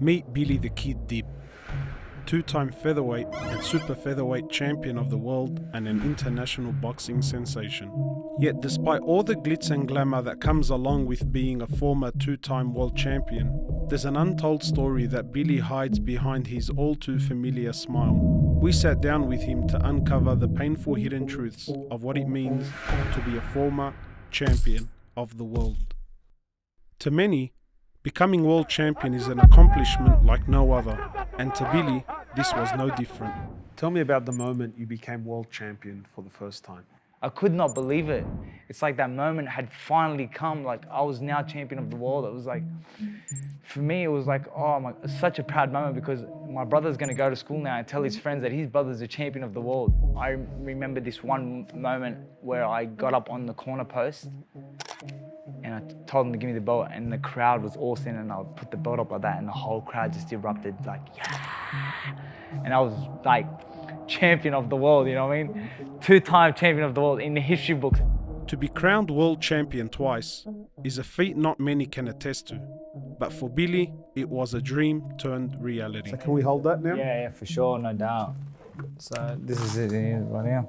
Meet Billy the Kid Dip, two-time featherweight and super featherweight champion of the world and an international boxing sensation. Yet despite all the glitz and glamour that comes along with being a former two-time world champion, there's an untold story that Billy hides behind his all-too-familiar smile. We sat down with him to uncover the painful hidden truths of what it means to be a former champion of the world. To many, becoming world champion is an accomplishment like no other, and to Billy, this was no different. Tell me about the moment you became world champion for the first time. I could not believe it. It's like that moment had finally come, like I was now champion of the world. It was like, for me, it was like, oh my, such a proud moment because my brother's gonna go to school now and tell his friends that his brother's a champion of the world. I remember this one moment where I got up on the corner post and I told him to give me the belt and the crowd was all singing and I put the belt up like that and the whole crowd just erupted like, yeah. And I was like, champion of the world, you know what I mean? Two-time champion of the world in the history books. To be crowned world champion twice is a feat not many can attest to. But for Billy, it was a dream turned reality. So can we hold that now? Yeah, for sure, no doubt. So this is it right now.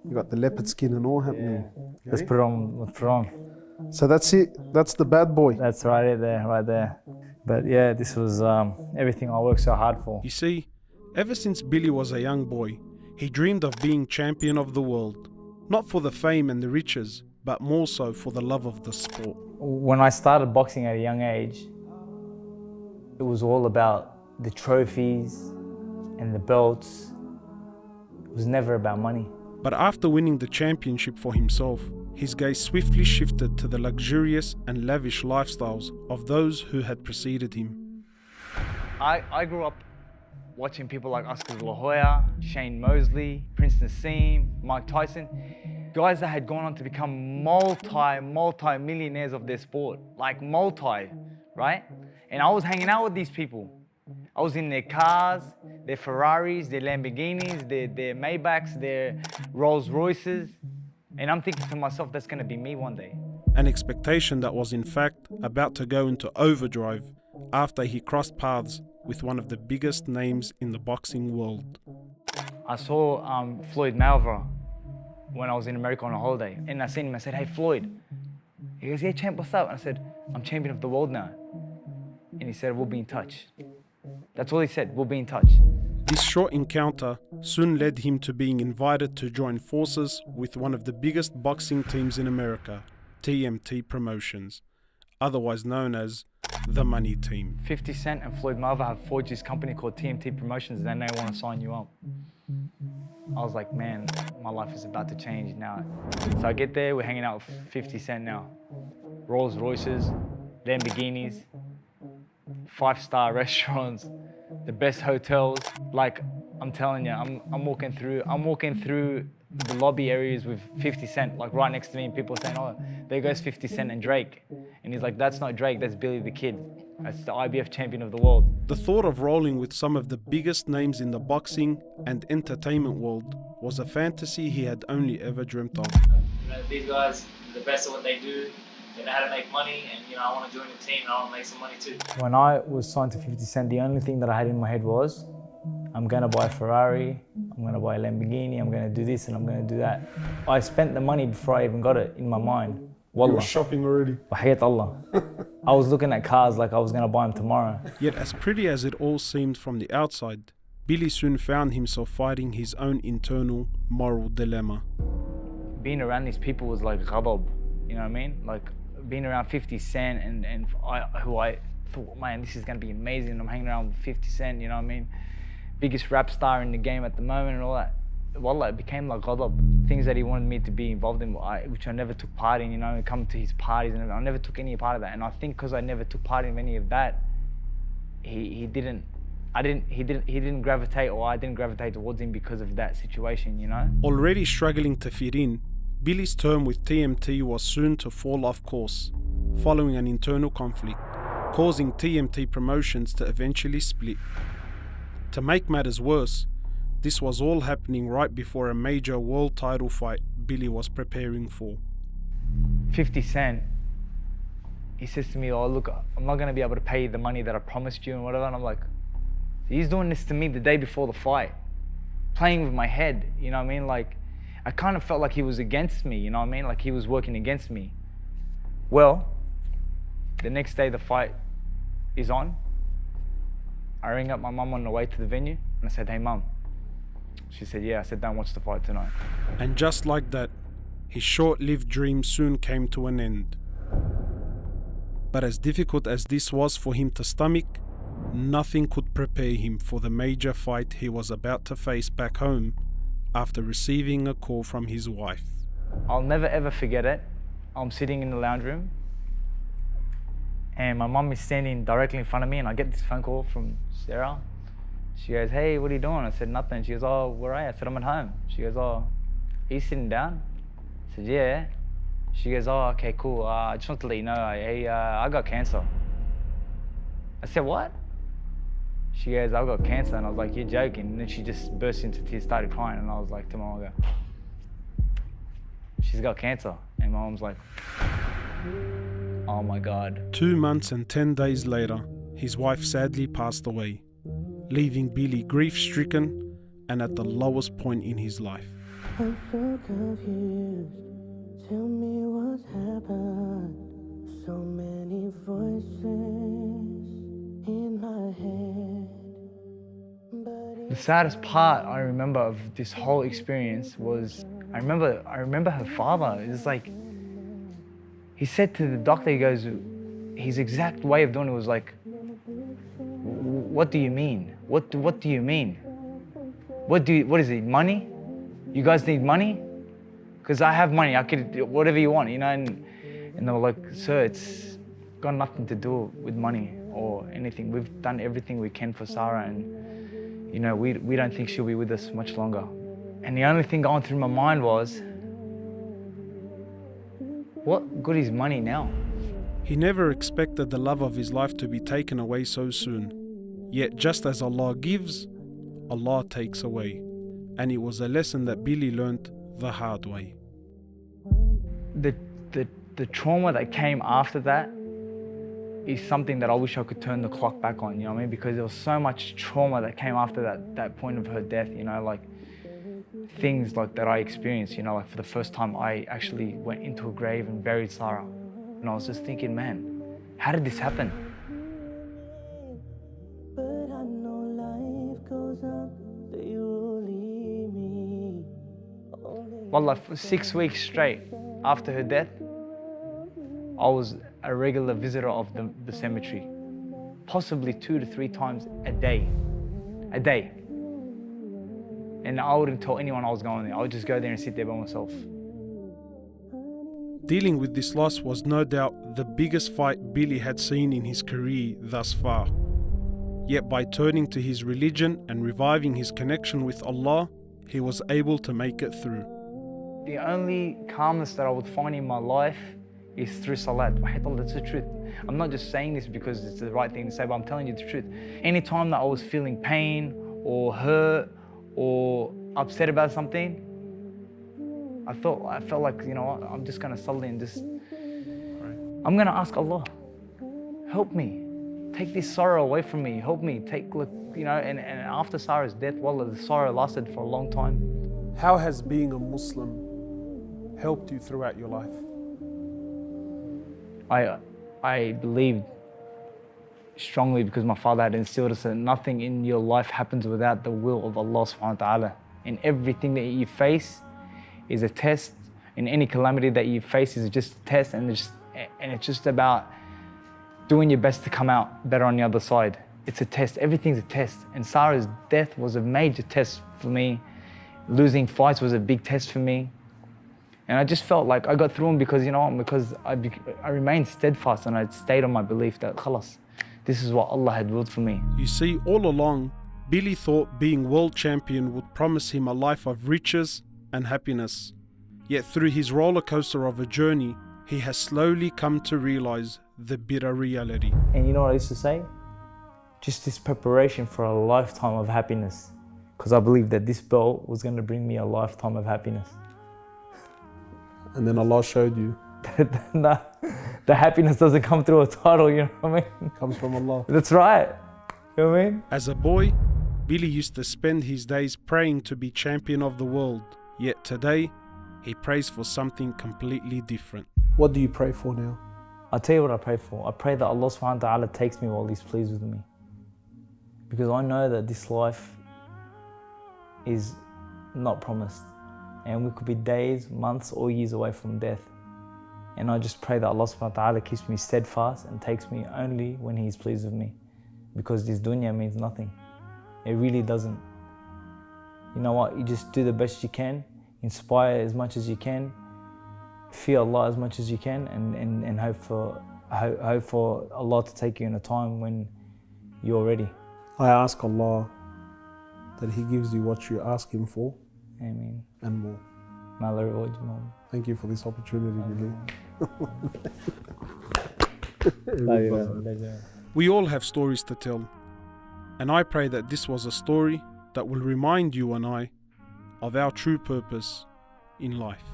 You got the leopard skin and all happening. Yeah. Let's put it on. So that's it. That's the bad boy. That's right there. But yeah, this was everything I worked so hard for. You see, ever since Billy was a young boy, he dreamed of being champion of the world. Not for the fame and the riches, but more so for the love of the sport. When I started boxing at a young age, it was all about the trophies and the belts. It was never about money. But after winning the championship for himself, his gaze swiftly shifted to the luxurious and lavish lifestyles of those who had preceded him. I grew up watching people like Oscar De La Hoya, Shane Mosley, Prince Nassim, Mike Tyson, guys that had gone on to become multi-millionaires of their sport, like right? And I was hanging out with these people. I was in their cars, their Ferraris, their Lamborghinis, their Maybachs, their Rolls Royces, and I'm thinking to myself, that's gonna be me one day. An expectation that was in fact about to go into overdrive after he crossed paths with one of the biggest names in the boxing world. I saw Floyd Mayweather when I was in America on a holiday, and I seen him, I said, hey Floyd. He goes, yeah champ, what's up? And I said, I'm champion of the world now. And he said, we'll be in touch. That's all he said, we'll be in touch. This short encounter soon led him to being invited to join forces with one of the biggest boxing teams in America, TMT Promotions, otherwise known as the Money Team. 50 Cent and Floyd Mayweather have forged this company called TMT Promotions and then they want to sign you up. I was like, man, my life is about to change now. So I get there, we're hanging out with 50 Cent now. Rolls Royces, Lamborghinis, 5-star restaurants, the best hotels. Like, I'm telling you, I'm walking through the lobby areas with 50 Cent, like right next to me, and people saying, oh, there goes 50 Cent and Drake. And he's like, that's not Drake, that's Billy the Kid. That's the IBF champion of the world. The thought of rolling with some of the biggest names in the boxing and entertainment world was a fantasy he had only ever dreamt of. You know, these guys are the best at what they do. They know how to make money, and you know, I want to join the team and I want to make some money too. When I was signed to 50 Cent, the only thing that I had in my head was, I'm gonna buy a Ferrari, I'm gonna buy a Lamborghini, I'm gonna do this and I'm gonna do that. I spent the money before I even got it in my mind. Wallah. You were shopping already? Wahayat Allah. I was looking at cars like I was gonna buy them tomorrow. Yet as pretty as it all seemed from the outside, Billy soon found himself fighting his own internal moral dilemma. Being around these people was like ghadab, you know what I mean? Like being around 50 Cent and who I thought, man, this is gonna be amazing. I'm hanging around with 50 Cent, you know what I mean? Biggest rap star in the game at the moment and all that. Wallah, it became like ghadab. Things that he wanted me to be involved in, which I never took part in, you know, come to his parties and I never took any part of that. And I think because I never took part in any of that, he didn't gravitate, or I didn't gravitate towards him because of that situation, you know? Already struggling to fit in, Billy's term with TMT was soon to fall off course, following an internal conflict, causing TMT Promotions to eventually split. To make matters worse, this was all happening right before a major world title fight Billy was preparing for. 50 Cent, he says to me, oh look, I'm not gonna be able to pay you the money that I promised you and whatever. And I'm like, he's doing this to me the day before the fight, playing with my head, you know what I mean? Like, I kind of felt like he was against me, you know what I mean? Like he was working against me. Well, the next day the fight is on. I ring up my mum on the way to the venue and I said, hey mum. She said, yeah. I said, don't watch the fight tonight. And just like that, his short-lived dream soon came to an end. But as difficult as this was for him to stomach, nothing could prepare him for the major fight he was about to face back home after receiving a call from his wife. I'll never ever forget it. I'm sitting in the lounge room and my mum is standing directly in front of me and I get this phone call from Sarah. She goes, hey, what are you doing? I said, nothing. She goes, oh, where are you? I said, I'm at home. She goes, oh, are you sitting down? I said, yeah. She goes, oh, okay, cool. I just want to let you know, I got cancer. I said, what? She goes, I've got cancer. And I was like, you're joking. And then she just burst into tears, started crying. And I was like to my mom, I go, she's got cancer. And my mom's like, oh my God. 2 months and 10 days later, his wife sadly passed away, leaving Billy grief-stricken and at the lowest point in his life. I'm so confused. Tell me what's happened. So many voices in my head. The saddest part I remember of this whole experience was I remember her father. It's like he said to the doctor, he goes, his exact way of doing it was like, what do you mean? What do you mean? What is it, money? You guys need money? Because I have money, I could, whatever you want, you know? And they were like, sir, it's got nothing to do with money or anything. We've done everything we can for Sarah and, you know, we don't think she'll be with us much longer. And the only thing going through my mind was, what good is money now? He never expected the love of his life to be taken away so soon. Yet just as Allah gives, Allah takes away. And it was a lesson that Billy learnt the hard way. The trauma that came after that is something that I wish I could turn the clock back on, you know what I mean? Because there was so much trauma that came after that point of her death, you know, like things like that I experienced, you know, like for the first time I actually went into a grave and buried Sarah. And I was just thinking, man, how did this happen? But I know life goes on, they will leave me. Well, like for 6 weeks straight after her death, I was a regular visitor of the cemetery, possibly 2 to 3 times a day. And I wouldn't tell anyone I was going there. I would just go there and sit there by myself. Dealing with this loss was no doubt the biggest fight Billy had seen in his career thus far. Yet by turning to his religion and reviving his connection with Allah, he was able to make it through. The only calmness that I would find in my life is through salat. That's the truth. I'm not just saying this because it's the right thing to say, but I'm telling you the truth. Anytime that I was feeling pain or hurt or upset about something, I felt like, you know what, I'm just gonna salat and just, I'm gonna ask Allah, help me, take this sorrow away from me, help me, you know, and after Sarah's death, wallah, the sorrow lasted for a long time. How has being a Muslim helped you throughout your life? I believed strongly because my father had instilled us that nothing in your life happens without the will of Allah subhanahu wa ta'ala. And everything that you face is a test, and any calamity that you face is just a test, and it's just about doing your best to come out better on the other side. It's a test, everything's a test. And Sarah's death was a major test for me. Losing fights was a big test for me. And I just felt like I got through them because, you know, because I remained steadfast and I stayed on my belief that, khalas, this is what Allah had willed for me. You see, all along, Billy thought being world champion would promise him a life of riches and happiness. Yet through his roller coaster of a journey, he has slowly come to realize the bitter reality. And you know what I used to say? Just this preparation for a lifetime of happiness. Because I believed that this belt was going to bring me a lifetime of happiness. And then Allah showed you the happiness doesn't come through a title, you know what I mean? Comes from Allah. That's right. You know what I mean? As a boy, Billy used to spend his days praying to be champion of the world. Yet today, he prays for something completely different. What do you pray for now? I'll tell you what I pray for. I pray that Allah subhanahu wa ta'ala takes me while He's pleased with me. Because I know that this life is not promised. And we could be days, months, or years away from death. And I just pray that Allah subhanahu wa ta'ala keeps me steadfast and takes me only when He is pleased with me. Because this dunya means nothing. It really doesn't. You know what? You just do the best you can, inspire as much as you can, fear Allah as much as you can, and hope for Allah to take you in a time when you're ready. I ask Allah that He gives you what you ask Him for. Ameen. And more. May Allah reward you, Mom. Thank you for this opportunity, Billy. We all have stories to tell, and I pray that this was a story that will remind you and I of our true purpose in life.